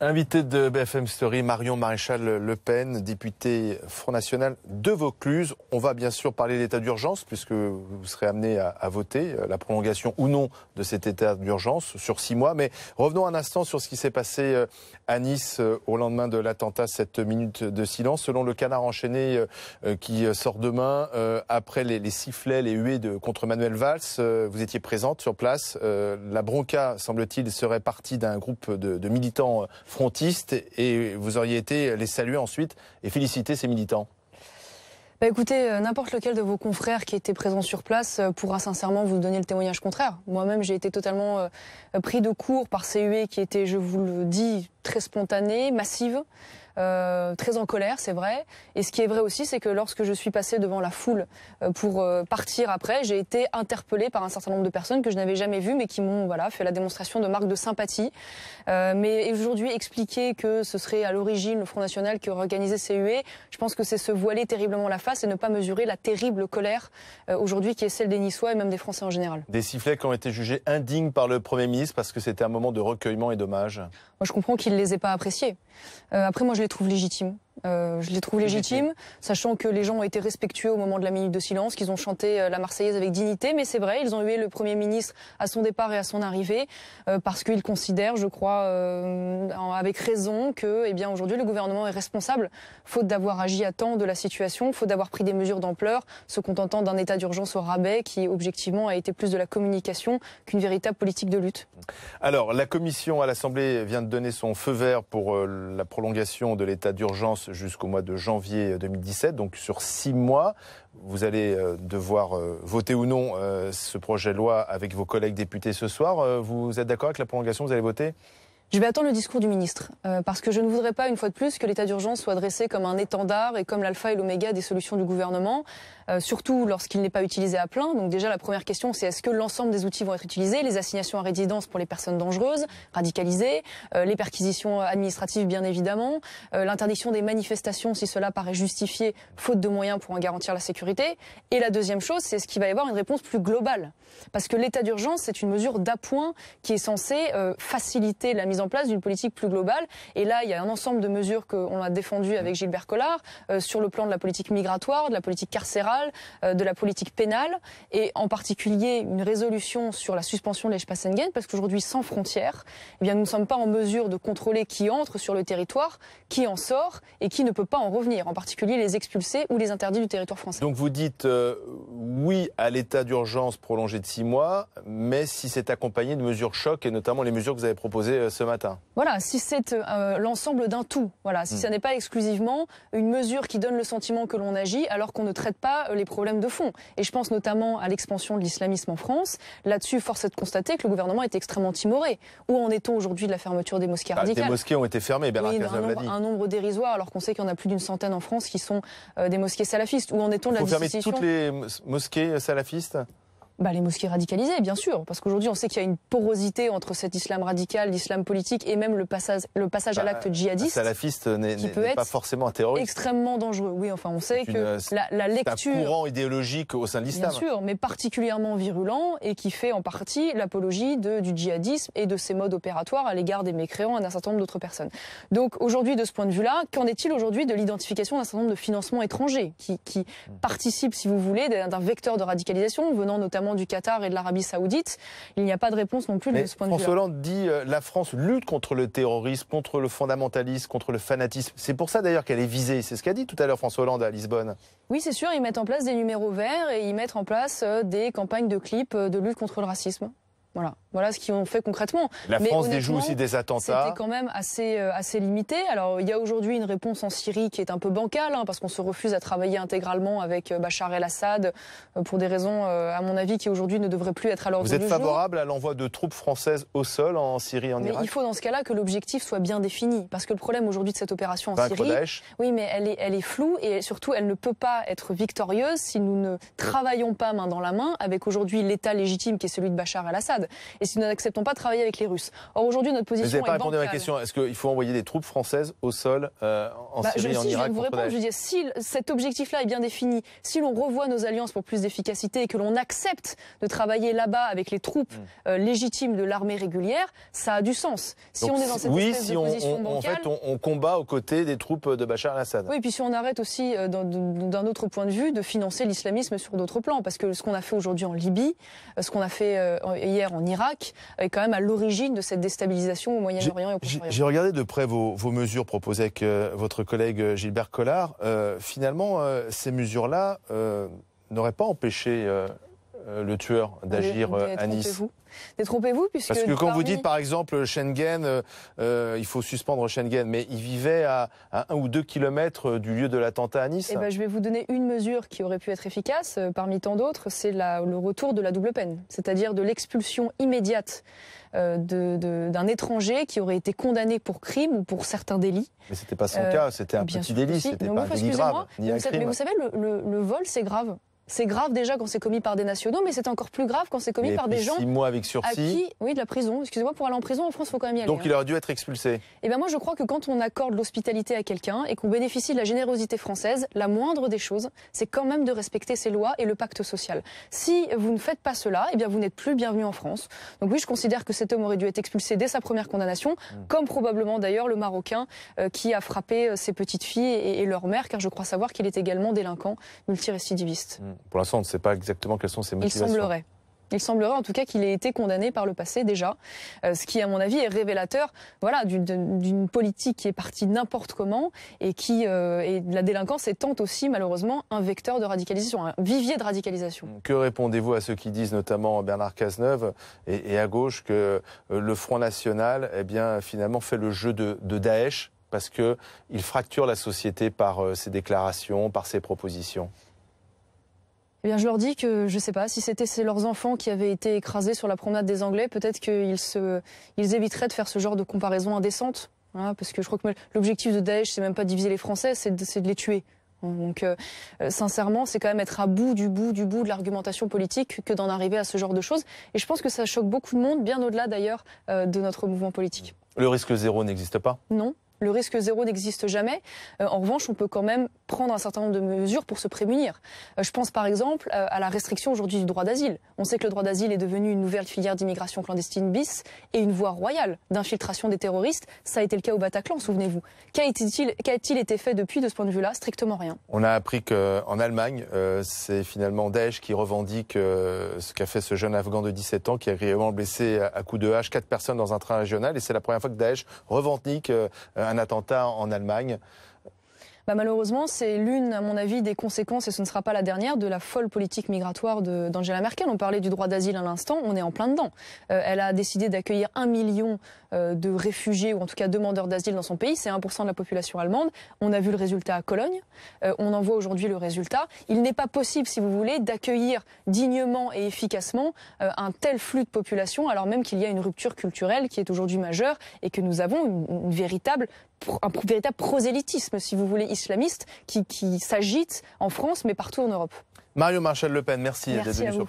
Invité de BFM Story, Marion Maréchal-Le Pen, députée Front National de Vaucluse. On va bien sûr parler de l'état d'urgence puisque vous serez amené à voter la prolongation ou non de cet état d'urgence sur 6 mois. Mais revenons un instant sur ce qui s'est passé à Nice au lendemain de l'attentat, cette minute de silence. Selon le Canard enchaîné qui sort demain, après les sifflets, les huées contre Manuel Valls, vous étiez présente sur place. La bronca, semble-t-il, serait partie d'un groupe de militants frontistes et vous auriez été les saluer ensuite et féliciter ces militants. Écoutez, n'importe lequel de vos confrères qui était présent sur place pourra sincèrement vous donner le témoignage contraire. Moi-même, j'ai été totalement pris de court par ces huées qui étaient, je vous le dis, très spontanées, massives. Très en colère, c'est vrai. Et ce qui est vrai aussi, c'est que lorsque je suis passée devant la foule pour partir après, j'ai été interpellée par un certain nombre de personnes que je n'avais jamais vues, mais qui m'ont fait la démonstration de marque de sympathie. Mais aujourd'hui, expliquer que ce serait à l'origine le Front National qui aurait organisé ces huées, je pense que c'est se voiler terriblement la face et ne pas mesurer la terrible colère aujourd'hui qui est celle des Niçois et même des Français en général. Des sifflets qui ont été jugés indignes par le Premier ministre parce que c'était un moment de recueillement et d'hommage. Moi, je comprends qu'il ne les ait pas appréciés. Après, moi, je les trouve légitimes. Je les trouve légitimes, sachant que les gens ont été respectueux au moment de la minute de silence, qu'ils ont chanté la Marseillaise avec dignité, mais c'est vrai, ils ont hué le Premier ministre à son départ et à son arrivée, parce qu'ils considèrent, je crois, avec raison, que aujourd'hui le gouvernement est responsable, faute d'avoir agi à temps de la situation, faute d'avoir pris des mesures d'ampleur, se contentant d'un état d'urgence au rabais qui, objectivement, a été plus de la communication qu'une véritable politique de lutte. Alors, la Commission à l'Assemblée vient de donner son feu vert pour la prolongation de l'état d'urgence jusqu'au mois de janvier 2017, donc sur 6 mois. Vous allez devoir voter ou non ce projet de loi avec vos collègues députés ce soir. Vous êtes d'accord avec la prolongation? Vous allez voter? Je vais attendre le discours du ministre, parce que je ne voudrais pas, une fois de plus, que l'état d'urgence soit dressé comme un étendard et comme l'alpha et l'oméga des solutions du gouvernement, surtout lorsqu'il n'est pas utilisé à plein. Donc déjà, la première question, c'est est-ce que l'ensemble des outils vont être utilisés? Les assignations à résidence pour les personnes dangereuses, radicalisées, les perquisitions administratives, bien évidemment, l'interdiction des manifestations, si cela paraît justifié, faute de moyens pour en garantir la sécurité. Et la deuxième chose, c'est est-ce qu'il va y avoir une réponse plus globale? Parce que l'état d'urgence, c'est une mesure d'appoint qui est censée faciliter la mise en place d'une politique plus globale. Et là, il y a un ensemble de mesures qu'on a défendues avec Gilbert Collard sur le plan de la politique migratoire, de la politique carcérale, de la politique pénale, et en particulier une résolution sur la suspension de l'espace Schengen, parce qu'aujourd'hui, sans frontières, nous ne sommes pas en mesure de contrôler qui entre sur le territoire, qui en sort et qui ne peut pas en revenir, en particulier les expulsés ou les interdits du territoire français. Donc vous dites oui à l'état d'urgence prolongé de 6 mois, mais si c'est accompagné de mesures chocs, et notamment les mesures que vous avez proposées ce matin. Voilà, si c'est l'ensemble d'un tout, si ça n'est pas exclusivement une mesure qui donne le sentiment que l'on agit alors qu'on ne traite pas les problèmes de fond. Et je pense notamment à l'expansion de l'islamisme en France. Là-dessus, force est de constater que le gouvernement est extrêmement timoré. Où en est-on aujourd'hui de la fermeture des mosquées radicales? Des mosquées ont été fermées, Bernard Cazeneuve l'a dit. Un nombre dérisoire, alors qu'on sait qu'il y en a plus d'une centaine en France qui sont des mosquées salafistes. Où en est-on de la destitution? Il faut fermer toutes les mosquées salafistes? Les mosquées radicalisées, bien sûr, parce qu'aujourd'hui on sait qu'il y a une porosité entre cet islam radical, l'islam politique et même le passage à l'acte djihadiste. Un salafiste n'est pas forcément un terroriste. Extrêmement dangereux. Oui, enfin on sait que la lecture... C'est un courant idéologique au sein de l'islam. Bien sûr, mais particulièrement virulent et qui fait en partie l'apologie du djihadisme et de ses modes opératoires à l'égard des mécréants et d'un certain nombre d'autres personnes. Donc aujourd'hui, de ce point de vue-là, qu'en est-il aujourd'hui de l'identification d'un certain nombre de financements étrangers qui participent, si vous voulez, d'un vecteur de radicalisation venant notamment du Qatar et de l'Arabie Saoudite? Il n'y a pas de réponse non plus de ce point de vue. François Hollande dit la France lutte contre le terrorisme, contre le fondamentalisme, contre le fanatisme. C'est pour ça d'ailleurs qu'elle est visée. C'est ce qu'a dit tout à l'heure François Hollande à Lisbonne. Oui, c'est sûr, ils mettent en place des numéros verts et ils mettent en place des campagnes de clips de lutte contre le racisme. Voilà ce qu'ils ont fait concrètement. La France déjoue aussi des attentats. C'était quand même assez limité. Alors il y a aujourd'hui une réponse en Syrie qui est un peu bancale, parce qu'on se refuse à travailler intégralement avec Bachar el-Assad pour des raisons, à mon avis, qui aujourd'hui ne devraient plus être à l'ordre du jour. Vous êtes favorable à l'envoi de troupes françaises au sol en Syrie et en Irak? Mais il faut dans ce cas-là que l'objectif soit bien défini, parce que le problème aujourd'hui de cette opération en Syrie, oui, mais elle est floue et surtout elle ne peut pas être victorieuse si nous ne travaillons pas main dans la main avec aujourd'hui l'État légitime qui est celui de Bachar el-Assad. Assad et si nous n'acceptons pas de travailler avec les Russes. Or aujourd'hui notre position est bancale. Vous n'avez pas répondu à ma question. Est-ce qu'il faut envoyer des troupes françaises au sol en Syrie et en Irak? Je viens de vous répondre. Je veux dire, si cet objectif-là est bien défini, si l'on revoit nos alliances pour plus d'efficacité et que l'on accepte de travailler là-bas avec les troupes légitimes de l'armée régulière, ça a du sens. Si donc, on est dans cette espèce de position bancale, en fait, on combat aux côtés des troupes de Bachar el-Assad. Oui, et puis si on arrête aussi, d'un autre point de vue, de financer l'islamisme sur d'autres plans, parce que ce qu'on a fait aujourd'hui en Libye, ce qu'on a fait hier en Irak, est quand même à l'origine de cette déstabilisation au Moyen-Orient et au Proche-Orient. J'ai regardé de près vos mesures proposées avec votre collègue Gilbert Collard. Finalement, ces mesures-là n'auraient pas empêché le tueur d'agir à Nice. Détrompez-vous, puisque... Parce que quand vous dites, par exemple, Schengen, il faut suspendre Schengen, mais il vivait à 1 ou 2 kilomètres du lieu de l'attentat à Nice. Eh ben, je vais vous donner une mesure qui aurait pu être efficace, parmi tant d'autres, c'est le retour de la double peine, c'est-à-dire de l'expulsion immédiate d'un étranger qui aurait été condamné pour crime ou pour certains délits. Mais c'était pas son cas, c'était un petit délit, c'était pas un délit grave, ni un crime. Mais vous savez, le vol, c'est grave. C'est grave déjà quand c'est commis par des nationaux, mais c'est encore plus grave quand c'est commis par des gens 6 mois avec sursis. Oui, de la prison. Excusez-moi, pour aller en prison, en France, il faut quand même y aller. Donc il aurait dû être expulsé. Eh bien moi, je crois que quand on accorde l'hospitalité à quelqu'un et qu'on bénéficie de la générosité française, la moindre des choses, c'est quand même de respecter ses lois et le pacte social. Si vous ne faites pas cela, eh bien vous n'êtes plus bienvenu en France. Donc oui, je considère que cet homme aurait dû être expulsé dès sa première condamnation, comme probablement d'ailleurs le Marocain qui a frappé ses petites filles et leur mère, car je crois savoir qu'il est également délinquant multirécidiviste. Pour l'instant, on ne sait pas exactement quelles sont ses motivations. Il semblerait en tout cas qu'il ait été condamné par le passé déjà, ce qui à mon avis est révélateur d'une politique qui est partie n'importe comment et la délinquance étant aussi malheureusement un vecteur de radicalisation, un vivier de radicalisation. Que répondez-vous à ceux qui disent, notamment Bernard Cazeneuve et à gauche, que le Front National finalement fait le jeu de Daesh parce qu'il fracture la société par ses déclarations, par ses propositions? Eh bien, je leur dis que, je ne sais pas, si c'était leurs enfants qui avaient été écrasés sur la promenade des Anglais, peut-être qu'ils éviteraient de faire ce genre de comparaison indécente. Voilà, parce que je crois que l'objectif de Daesh, c'est même pas de diviser les Français, c'est de les tuer. Donc, sincèrement, c'est quand même être à bout de l'argumentation politique que d'en arriver à ce genre de choses. Et je pense que ça choque beaucoup de monde, bien au-delà d'ailleurs de notre mouvement politique. Le risque zéro n'existe pas? Non. Le risque zéro n'existe jamais. En revanche, on peut quand même prendre un certain nombre de mesures pour se prémunir. Je pense par exemple à la restriction aujourd'hui du droit d'asile. On sait que le droit d'asile est devenu une nouvelle filière d'immigration clandestine bis et une voie royale d'infiltration des terroristes. Ça a été le cas au Bataclan, souvenez-vous. Qu'a-t-il été fait depuis de ce point de vue-là? Strictement rien. On a appris qu'en Allemagne, c'est finalement Daesh qui revendique ce qu'a fait ce jeune Afghan de 17 ans qui a grièvement blessé à coups de hache 4 personnes dans un train régional. Et c'est la première fois que Daesh revendique un attentat en Allemagne. Malheureusement, c'est l'une, à mon avis, des conséquences, et ce ne sera pas la dernière, de la folle politique migratoire d'Angela Merkel. On parlait du droit d'asile à l'instant, on est en plein dedans. Elle a décidé d'accueillir 1 million de réfugiés, ou en tout cas demandeurs d'asile dans son pays. C'est 1% de la population allemande. On a vu le résultat à Cologne. On en voit aujourd'hui le résultat. Il n'est pas possible, si vous voulez, d'accueillir dignement et efficacement un tel flux de population, alors même qu'il y a une rupture culturelle qui est aujourd'hui majeure et que nous avons un véritable prosélytisme, si vous voulez, islamiste qui s'agite en France, mais partout en Europe. Marion Maréchal Le Pen, merci d'être venu sur